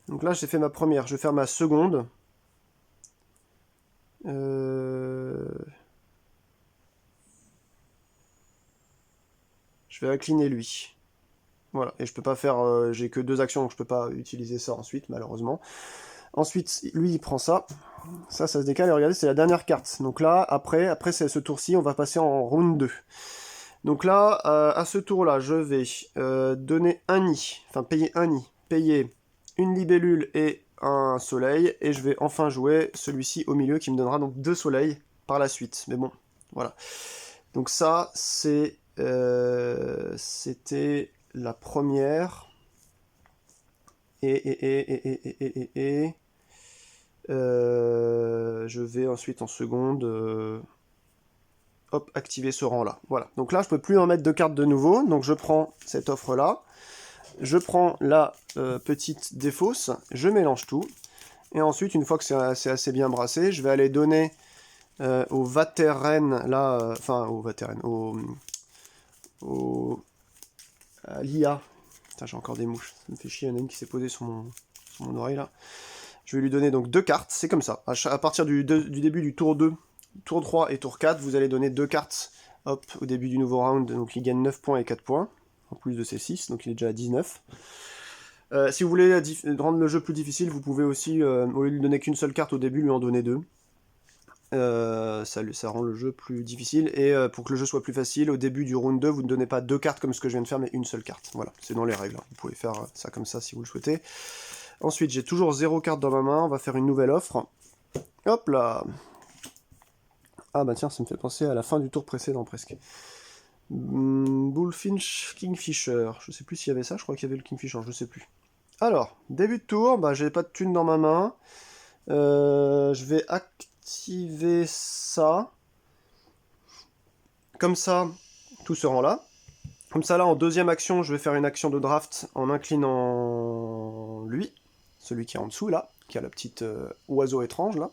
Donc là j'ai fait ma première, je vais faire ma seconde. Je vais incliner lui. Voilà, et je peux pas faire... j'ai que 2 actions, donc je peux pas utiliser ça ensuite, malheureusement. Ensuite, lui, il prend ça. Ça se décale, et regardez, c'est la dernière carte. Donc là, après ce tour-ci, on va passer en round 2. Donc là, à ce tour-là, je vais donner un nid, enfin payer un nid, payer une libellule et un soleil, et je vais enfin jouer celui-ci au milieu, qui me donnera donc 2 soleils par la suite. Mais bon, voilà. Donc ça, c'était la première. Je vais ensuite en seconde hop, activer ce rang là. Voilà. Donc là je peux plus en mettre de cartes de nouveau, donc je prends cette offre là, je prends la petite défausse, je mélange tout, et ensuite une fois que c'est assez bien brassé, je vais aller donner au Vateren là, enfin au Vateren, à l'IA. Putain, j'ai encore des mouches, ça me fait chier, il y en a une qui s'est posée sur mon oreille là. Je vais lui donner donc 2 cartes, c'est comme ça. À partir du début du tour 2, tour 3 et tour 4, vous allez donner 2 cartes hop, au début du nouveau round, donc il gagne 9 points et 4 points, en plus de ses 6, donc il est déjà à 19. Si vous voulez rendre le jeu plus difficile, vous pouvez aussi, au lieu de lui donner qu'une seule carte au début, lui en donner 2. Ça rend le jeu plus difficile, et pour que le jeu soit plus facile, au début du round 2, vous ne donnez pas 2 cartes comme ce que je viens de faire, mais une seule carte. Voilà, c'est dans les règles, hein. Vous pouvez faire ça comme ça si vous le souhaitez. Ensuite, j'ai toujours 0 carte dans ma main, on va faire une nouvelle offre. Hop là. Ah bah tiens, ça me fait penser à la fin du tour précédent presque. Bullfinch, Kingfisher, je sais plus s'il y avait ça, je crois qu'il y avait le Kingfisher, je sais plus. Alors, début de tour, bah j'ai pas de thune dans ma main. Je vais activer ça. comme ça, tout ce rang-là. Comme ça, là, en deuxième action, je vais faire une action de draft en inclinant lui, celui qui est en dessous, là, qui a la petite oiseau étrange, là.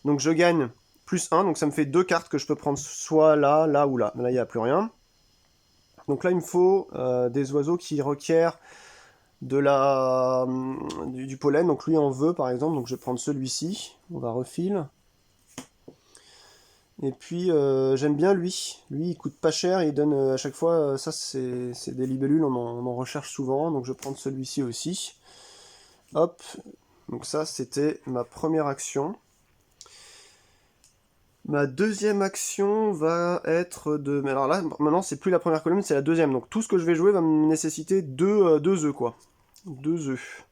Donc je gagne plus 1, donc ça me fait 2 cartes que je peux prendre soit là, là ou là. Là, il n'y a plus rien. Donc là, il me faut des oiseaux qui requièrent du pollen. Donc lui en veut, par exemple. Donc je vais prendre celui-ci. On va refile. Et puis, j'aime bien lui. Lui, il coûte pas cher. Il donne à chaque fois... ça, c'est des libellules. On en recherche souvent. Donc je vais prendre celui-ci aussi. Hop. Donc ça, c'était ma première action. Ma deuxième action va être de... Mais alors là, maintenant, c'est plus la première colonne, c'est la deuxième. Donc tout ce que je vais jouer va me nécessiter deux œufs, quoi. 2 œufs.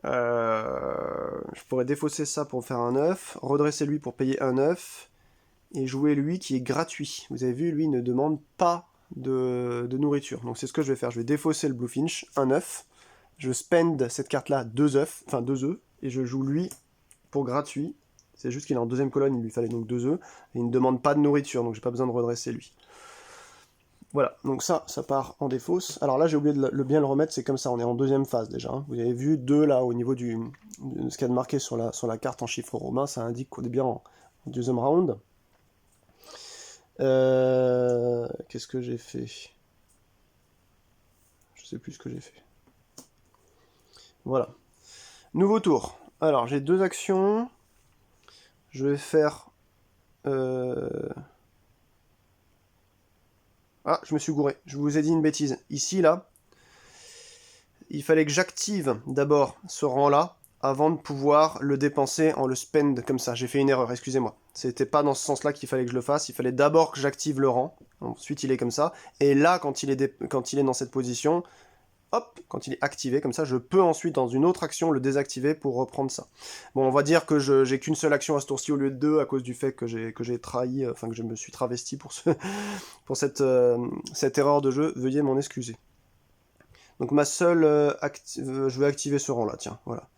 Je pourrais défausser ça pour faire un œuf, redresser lui pour payer un œuf, et jouer lui qui est gratuit. Vous avez vu, lui il ne demande pas de nourriture. Donc c'est ce que je vais faire. Je vais défausser le Bluefinch, un œuf. Je spend cette carte-là 2 œufs, et je joue lui pour gratuit. C'est juste qu'il est en deuxième colonne, il lui fallait donc 2 œufs, et il ne demande pas de nourriture, donc j'ai pas besoin de redresser lui. Voilà, donc ça part en défausse. Alors là, j'ai oublié de bien le remettre, c'est comme ça, on est en deuxième phase déjà. Hein. Vous avez vu 2 là, au niveau de ce qu'il y a de marqué sur la carte en chiffres romains, ça indique qu'on est bien en deuxième round. Qu'est-ce que j'ai fait? Je sais plus ce que j'ai fait. Voilà. Nouveau tour. Alors, j'ai 2 actions. Je vais faire... Ah, je me suis gouré. Je vous ai dit une bêtise. Ici, là, il fallait que j'active d'abord ce rang-là avant de pouvoir le dépenser en le spend comme ça. J'ai fait une erreur, excusez-moi. C'était pas dans ce sens-là qu'il fallait que je le fasse. Il fallait d'abord que j'active le rang. Ensuite, il est comme ça. Et là, quand il est dans cette position... Hop, quand il est activé, comme ça, je peux ensuite, dans une autre action, le désactiver pour reprendre ça. Bon, on va dire que j'ai qu'une seule action à ce tour-ci au lieu de 2, à cause du fait que j'ai trahi, enfin que je me suis travesti pour cette erreur de jeu. Veuillez m'en excuser. Donc ma seule... je vais activer ce rang-là, tiens, voilà.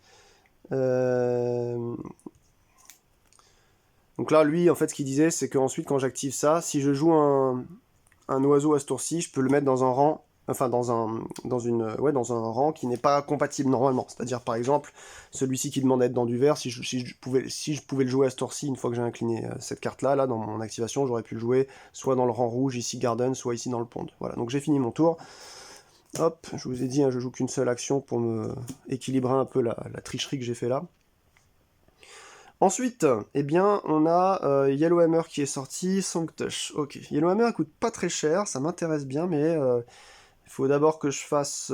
Donc là, lui, en fait, ce qu'il disait, c'est qu'ensuite, quand j'active ça, si je joue un oiseau à ce tour-ci, je peux le mettre dans un rang... Enfin, dans un rang qui n'est pas compatible normalement. C'est-à-dire, par exemple, celui-ci qui demande à être dans du vert, si je pouvais le jouer à ce tour-ci, une fois que j'ai incliné cette carte-là, là, dans mon activation, j'aurais pu le jouer soit dans le rang rouge, ici Garden, soit ici dans le pond. Voilà, donc j'ai fini mon tour. Hop, je vous ai dit, hein, je joue qu'une seule action pour me équilibrer un peu la tricherie que j'ai fait là. Ensuite, eh bien, on a Yellowhammer qui est sorti, Sanctush. Ok, Yellowhammer coûte pas très cher, ça m'intéresse bien, mais... il faut d'abord que je fasse...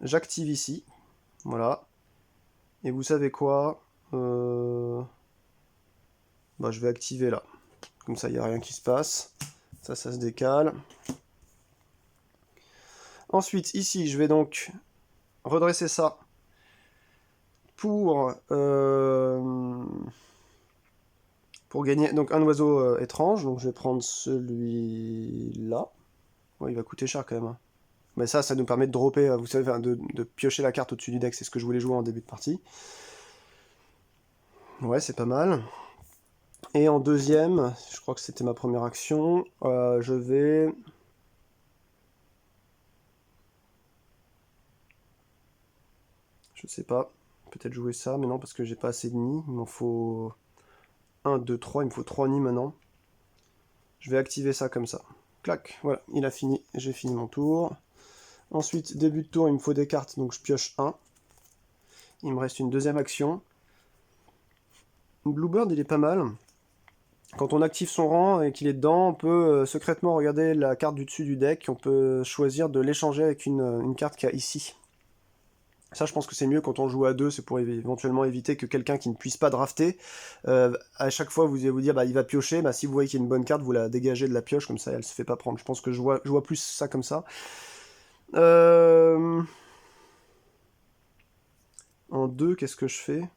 J'active ici. Voilà. Et vous savez quoi bah, je vais activer là. Comme ça, il n'y a rien qui se passe. Ça se décale. Ensuite, ici, je vais donc redresser ça pour gagner donc un oiseau étrange. Donc je vais prendre celui-là. Ouais, il va coûter cher quand même. Hein. Mais ça nous permet de dropper, vous savez, de piocher la carte au-dessus du deck, c'est ce que je voulais jouer en début de partie. Ouais, c'est pas mal. Et en deuxième, je crois que c'était ma première action, je vais... Je sais pas, peut-être jouer ça, mais non, parce que j'ai pas assez de nids, il m'en faut 1, 2, 3, il me faut 3 nids maintenant. Je vais activer ça comme ça. Clac, voilà, il a fini, j'ai fini mon tour. Ensuite, début de tour, il me faut des cartes, donc je pioche 1. Il me reste une deuxième action. Bluebird, il est pas mal. Quand on active son rang et qu'il est dedans, on peut secrètement regarder la carte du dessus du deck, on peut choisir de l'échanger avec une carte qu'il y a ici. Ça, je pense que c'est mieux quand on joue à 2, c'est pour éventuellement éviter que quelqu'un qui ne puisse pas drafter, à chaque fois vous allez vous dire, bah, il va piocher, bah, si vous voyez qu'il y a une bonne carte, vous la dégagez de la pioche, comme ça elle se fait pas prendre. Je pense que je vois plus ça comme ça. En 2, qu'est-ce que je fais?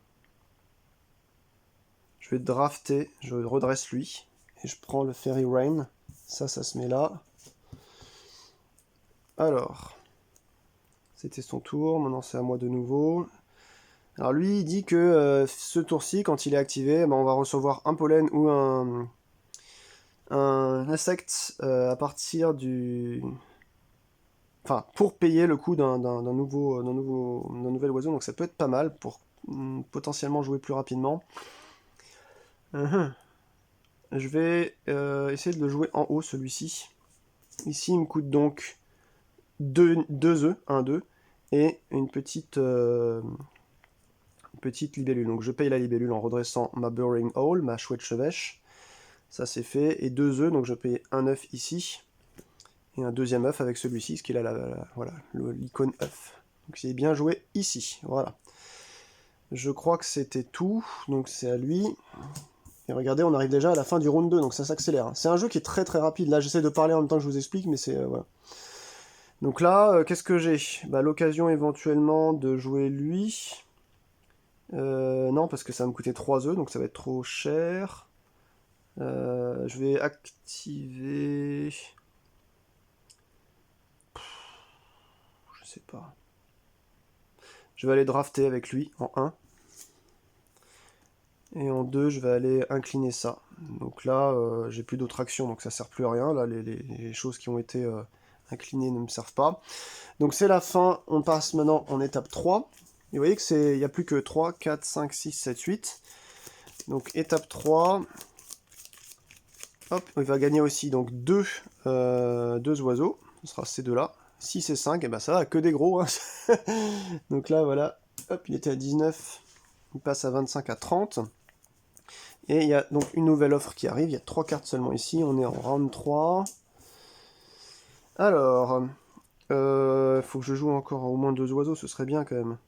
Je vais drafter, je redresse lui, et je prends le Fairy Rain. Ça se met là. Alors, c'était son tour, maintenant c'est à moi de nouveau. Alors lui, il dit que ce tour-ci, quand il est activé, ben, on va recevoir un pollen ou un un insecte à partir du... Enfin, pour payer le coût d'un nouvel oiseau, donc ça peut être pas mal pour potentiellement jouer plus rapidement. Je vais essayer de le jouer en haut, celui-ci. Ici, il me coûte donc 2 œufs, 1, 2, et une petite libellule. Donc je paye la libellule en redressant ma burrowing hole, ma chouette chevêche. Ça c'est fait. Et 2 œufs, donc je paye un œuf ici. Et un deuxième œuf avec celui-ci, ce qui est là, voilà, l'icône œuf. Donc il est bien joué ici, voilà. Je crois que c'était tout, donc c'est à lui. Et regardez, on arrive déjà à la fin du round 2, donc ça s'accélère. C'est un jeu qui est très très rapide. Là, j'essaie de parler en même temps que je vous explique, mais c'est... voilà. Donc là, qu'est-ce que j'ai? Bah, l'occasion éventuellement de jouer lui. Non, parce que ça va me coûter 3 œufs, donc ça va être trop cher. Je vais activer... Je sais pas. Je vais aller drafter avec lui en 1. Et en 2, je vais aller incliner ça. Donc là, j'ai plus d'autres actions, donc ça sert plus à rien. Là, les choses qui ont été inclinées ne me servent pas. Donc c'est la fin, on passe maintenant en étape 3. Et vous voyez qu'il n'y a plus que 3, 4, 5, 6, 7, 8. Donc étape 3. Hop, il va gagner aussi donc deux oiseaux. Ce sera ces deux-là. 6 et 5, et ben ça va, que des gros. Hein. Donc là, voilà. Hop, il était à 19. Il passe à 25, à 30. Et il y a donc une nouvelle offre qui arrive. Il y a 3 cartes seulement ici. On est en round 3. Alors, faut que je joue encore au moins 2 oiseaux, ce serait bien quand même.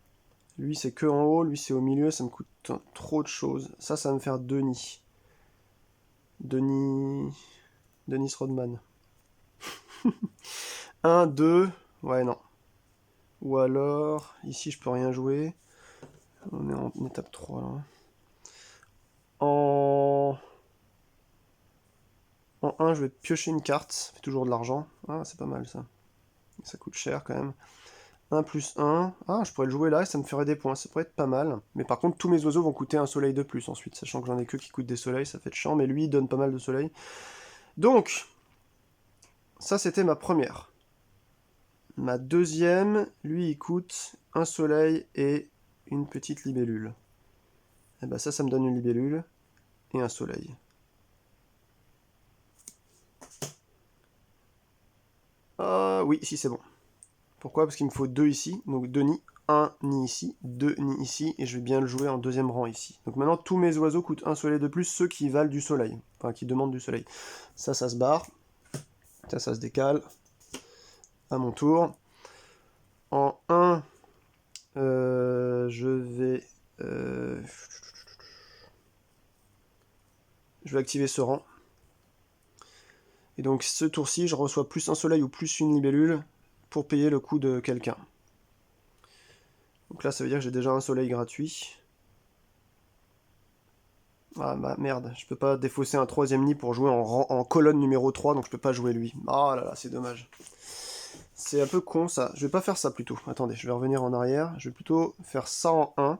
Lui, c'est que en haut. Lui, c'est au milieu. Ça me coûte trop de choses. Ça va me faire Denis. Denis Rodman. 1, 2. Ouais, non. Ou alors, ici, je peux rien jouer. On est en étape 3, là. En 1, je vais piocher une carte. Ça fait toujours de l'argent. Ah, c'est pas mal, ça. Ça coûte cher, quand même. 1 plus 1. Ah, je pourrais le jouer là et ça me ferait des points. Ça pourrait être pas mal. Mais par contre, tous mes oiseaux vont coûter un soleil de plus ensuite. Sachant que j'en ai que qui coûtent des soleils, ça fait chiant. Mais lui, il donne pas mal de soleil. Donc, ça, c'était ma première. Ma deuxième, lui, il coûte un soleil et une petite libellule. Et bah ça me donne une libellule et un soleil. Ah oui, si c'est bon. Pourquoi? Parce qu'il me faut 2 ici, donc 2 nids. 1 nid ici, 2 nids ici, et je vais bien le jouer en deuxième rang ici. Donc maintenant, tous mes oiseaux coûtent un soleil de plus, ceux qui valent du soleil, enfin qui demandent du soleil. Ça se barre. Ça se décale. À mon tour. En 1, je vais activer ce rang. Et donc ce tour-ci, je reçois plus un soleil ou plus une libellule pour payer le coût de quelqu'un. Donc là, ça veut dire que j'ai déjà un soleil gratuit. Ah bah merde, je peux pas défausser un troisième nid pour jouer en colonne numéro 3, donc je peux pas jouer lui. Ah là là, c'est dommage. C'est un peu con ça. Je vais pas faire ça plutôt. Attendez, je vais revenir en arrière. Je vais plutôt faire ça en 1.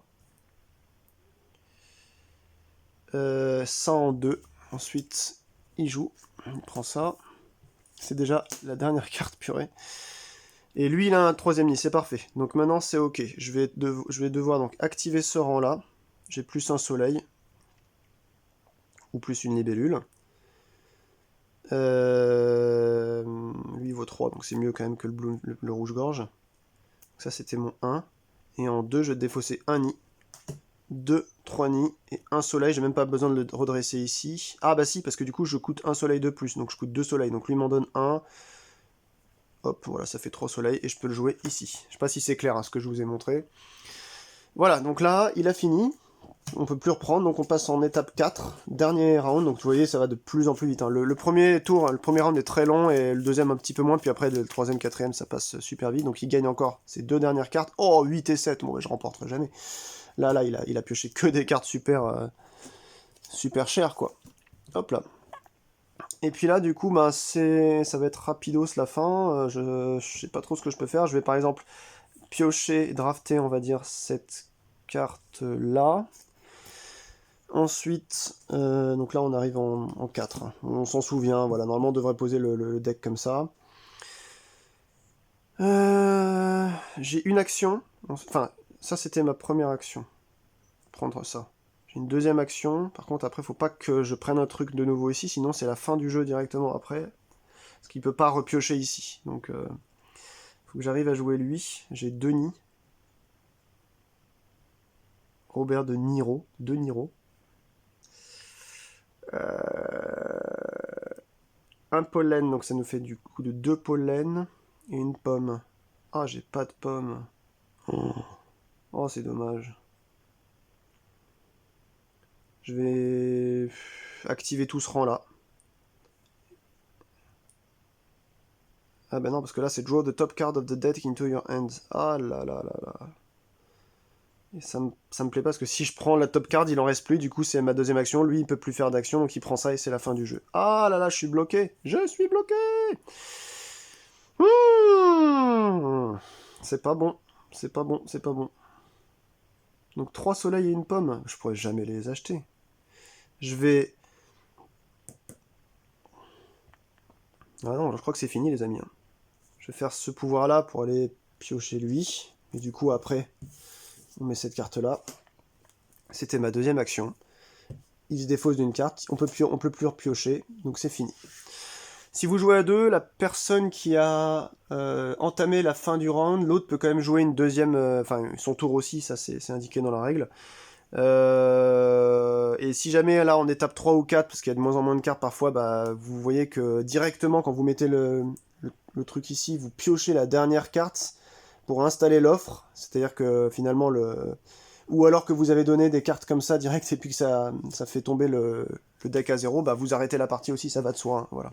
Ça en 2. Ensuite, il joue. Il prend ça. C'est déjà la dernière carte, purée. Et lui, il a un troisième nid, c'est parfait. Donc maintenant, c'est ok. Je vais devoir donc activer ce rang-là. J'ai plus un soleil. Ou plus une libellule. Lui, il vaut 3, donc c'est mieux quand même que le rouge-gorge. Ça, c'était mon 1. Et en 2, je vais défausser un nid. 2, 3 nids et un soleil. J'ai même pas besoin de le redresser ici. Ah bah si, parce que du coup, je coûte un soleil de plus. Donc je coûte 2 soleils. Donc lui m'en donne 1. Hop, voilà, ça fait 3 soleils. Et je peux le jouer ici. Je sais pas si c'est clair, hein, ce que je vous ai montré. Voilà, donc là, il a fini. On peut plus reprendre, donc on passe en étape 4, dernier round, donc vous voyez ça va de plus en plus vite. Hein. Le premier tour, le premier round est très long, et le deuxième un petit peu moins, puis après le troisième, quatrième ça passe super vite, donc il gagne encore ses 2 dernières cartes. Oh, 8 et 7, bon, je remporterai jamais. Là, il a pioché que des cartes super chères, quoi. Hop là. Et puis là, du coup, bah, ça va être rapidos la fin, je sais pas trop ce que je peux faire, je vais par exemple piocher, drafter, on va dire, cette carte-là. Ensuite, donc là on arrive en 4. Hein. On s'en souvient, voilà, normalement on devrait poser le deck comme ça. J'ai une action, enfin ça c'était ma première action, prendre ça. J'ai une deuxième action, par contre après faut pas que je prenne un truc de nouveau ici, sinon c'est la fin du jeu directement après, parce qu'il peut pas repiocher ici, donc faut que j'arrive à jouer lui. J'ai Denis, Robert de Niro, de Niro. Un pollen, donc ça nous fait du coup de 2 pollens et une pomme. Ah, j'ai pas de pomme. Oh, c'est dommage. Je vais activer tout ce rang là. Ah ben non, parce que là c'est draw the top card of the deck into your hands. Ah là là là là. Et ça me plaît pas parce que si je prends la top card, il en reste plus. Du coup, c'est ma deuxième action. Lui, il peut plus faire d'action, donc il prend ça et c'est la fin du jeu. Ah là là, je suis bloqué. Je suis bloqué. C'est pas bon. C'est pas bon. C'est pas bon. Donc 3 soleils et une pomme. Je pourrais jamais les acheter. Je vais... Ah non, je crois que c'est fini les amis. Je vais faire ce pouvoir là pour aller piocher lui. Et du coup après, on met cette carte là. C'était ma deuxième action. Il se défausse d'une carte. On peut plus repiocher. Donc c'est fini. Si vous jouez à deux, la personne qui a entamé la fin du round, l'autre peut quand même jouer une deuxième... Enfin, son tour aussi, ça c'est indiqué dans la règle. Et si jamais là on étape 3 ou 4, parce qu'il y a de moins en moins de cartes parfois, bah, vous voyez que directement quand vous mettez le truc ici, vous piochez la dernière carte pour installer l'offre, c'est-à-dire que finalement ou alors que vous avez donné des cartes comme ça direct et puis que ça fait tomber le deck à 0, bah vous arrêtez la partie aussi, ça va de soi, hein, voilà.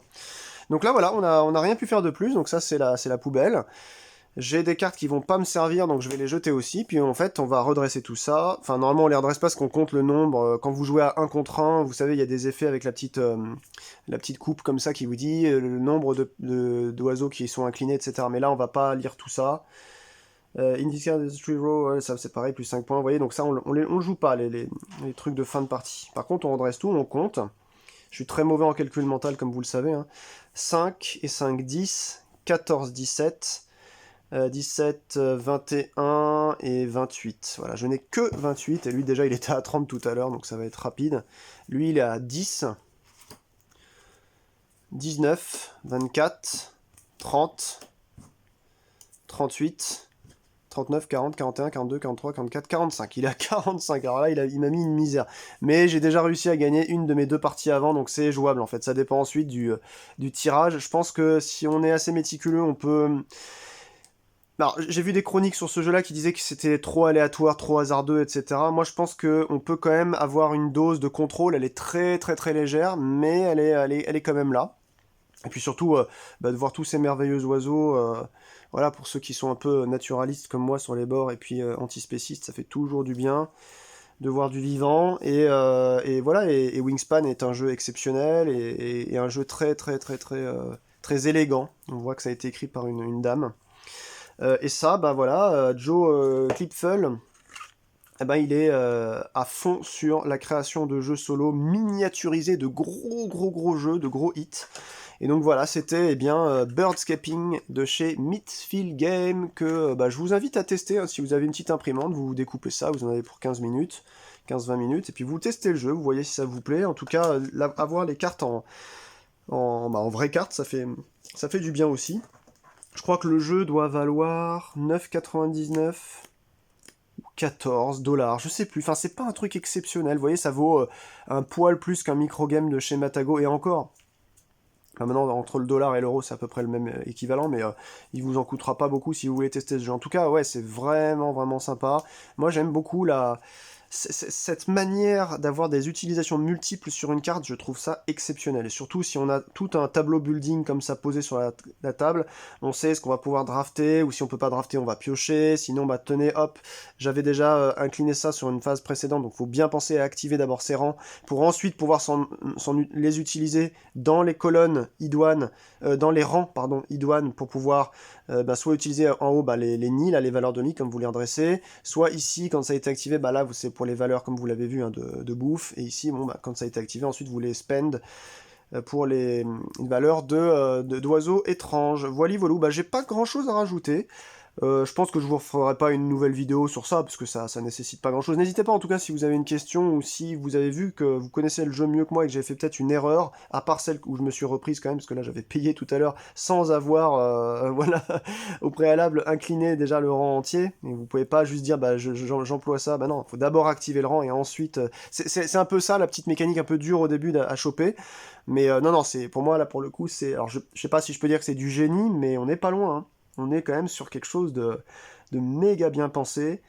Donc là voilà, on a rien pu faire de plus, donc ça c'est la poubelle. J'ai des cartes qui vont pas me servir, donc je vais les jeter aussi. Puis en fait, on va redresser tout ça. Enfin, normalement, on les redresse pas parce qu'on compte le nombre. Quand vous jouez à 1 contre 1, vous savez, il y a des effets avec la petite coupe comme ça qui vous dit le nombre d'oiseaux qui sont inclinés, etc. Mais là, on va pas lire tout ça. Indicator Industry Row, ça c'est pareil, plus 5 points. Vous voyez, donc ça, on le joue pas, les trucs de fin de partie. Par contre, on redresse tout, on compte. Je suis très mauvais en calcul mental, comme vous le savez. Hein. 5 et 5, 10. 14, 17. 17, 21 et 28. Voilà, je n'ai que 28, et lui déjà il était à 30 tout à l'heure, donc ça va être rapide. Lui il est à 10, 19, 24, 30, 38, 39, 40, 41, 42, 43, 44, 45. Il est à 45, alors là il m'a mis une misère. Mais j'ai déjà réussi à gagner une de mes 2 parties avant, donc c'est jouable en fait. Ça dépend ensuite du tirage. Je pense que si on est assez méticuleux, on peut... Alors, j'ai vu des chroniques sur ce jeu-là qui disaient que c'était trop aléatoire, trop hasardeux, etc. Moi, je pense qu'on peut quand même avoir une dose de contrôle. Elle est très très très légère, mais elle est quand même là. Et puis surtout, de voir tous ces merveilleux oiseaux, voilà, pour ceux qui sont un peu naturalistes comme moi sur les bords, et puis antispécistes, ça fait toujours du bien de voir du vivant. Et voilà, et Wingspan est un jeu exceptionnel, et un jeu très très très très très élégant. On voit que ça a été écrit par une dame. Et ça, bah voilà, Joe Klipfel, eh ben, il est à fond sur la création de jeux solo miniaturisés, de gros jeux, de gros hits. Et donc voilà, c'était eh bien Birdscaping de chez Midfield Game que bah, je vous invite à tester. Hein, si vous avez une petite imprimante, vous découpez ça, vous en avez pour 15 minutes, 15-20 minutes, et puis vous testez le jeu, vous voyez si ça vous plaît. En tout cas, avoir les cartes en vraies cartes, ça fait du bien aussi. Je crois que le jeu doit valoir 9,99 ou 14 $, je sais plus. Enfin, c'est pas un truc exceptionnel. Vous voyez, ça vaut un poil plus qu'un microgame de chez Matago. Et encore, enfin, maintenant, entre le dollar et l'euro, c'est à peu près le même équivalent, mais il vous en coûtera pas beaucoup si vous voulez tester ce jeu. En tout cas, ouais, c'est vraiment sympa. Moi, j'aime beaucoup cette manière d'avoir des utilisations multiples sur une carte, je trouve ça exceptionnel. Et surtout, si on a tout un tableau building comme ça posé sur la table, on sait ce qu'on va pouvoir drafter, ou si on peut pas drafter, on va piocher. Sinon, bah tenez, hop, j'avais déjà incliné ça sur une phase précédente, donc il faut bien penser à activer d'abord ces rangs, pour ensuite pouvoir les utiliser dans les colonnes idoines, dans les rangs, pardon, idoines, pour pouvoir soit utiliser en haut les nids, là, les valeurs de nid comme vous les redressez, soit ici quand ça a été activé, là c'est pour les valeurs comme vous l'avez vu hein, de bouffe, et ici quand ça a été activé ensuite vous les spend pour les valeurs d'oiseaux étranges. Voilà, voilà, j'ai pas grand chose à rajouter. Je pense que je vous referai pas une nouvelle vidéo sur ça, parce que ça nécessite pas grand chose. N'hésitez pas en tout cas si vous avez une question, ou si vous avez vu que vous connaissez le jeu mieux que moi et que j'ai fait peut-être une erreur, à part celle où je me suis reprise quand même, parce que là j'avais payé tout à l'heure sans avoir, voilà, au préalable incliné déjà le rang entier, et vous pouvez pas juste dire j'emploie ça, non, il faut d'abord activer le rang et ensuite... c'est un peu ça, la petite mécanique un peu dure au début à choper, mais non, c'est pour moi là pour le coup, c'est... Alors je sais pas si je peux dire que c'est du génie, mais on n'est pas loin, hein. On est quand même sur quelque chose de méga bien pensé.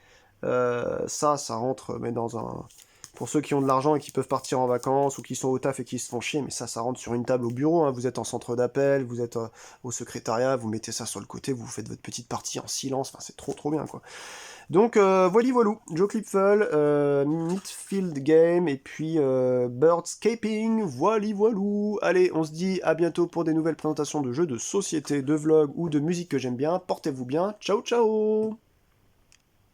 Ça rentre mais dans un... Pour ceux qui ont de l'argent et qui peuvent partir en vacances, ou qui sont au taf et qui se font chier, mais ça rentre sur une table au bureau, hein. Vous êtes en centre d'appel, vous êtes au secrétariat, vous mettez ça sur le côté, vous faites votre petite partie en silence, enfin c'est trop bien quoi. Donc voilà voilou, Joe Clipfel, Midfield Game, et puis Birdscaping, voilou. Allez, on se dit à bientôt pour des nouvelles présentations de jeux de société, de vlogs ou de musique que j'aime bien. Portez-vous bien, ciao ciao.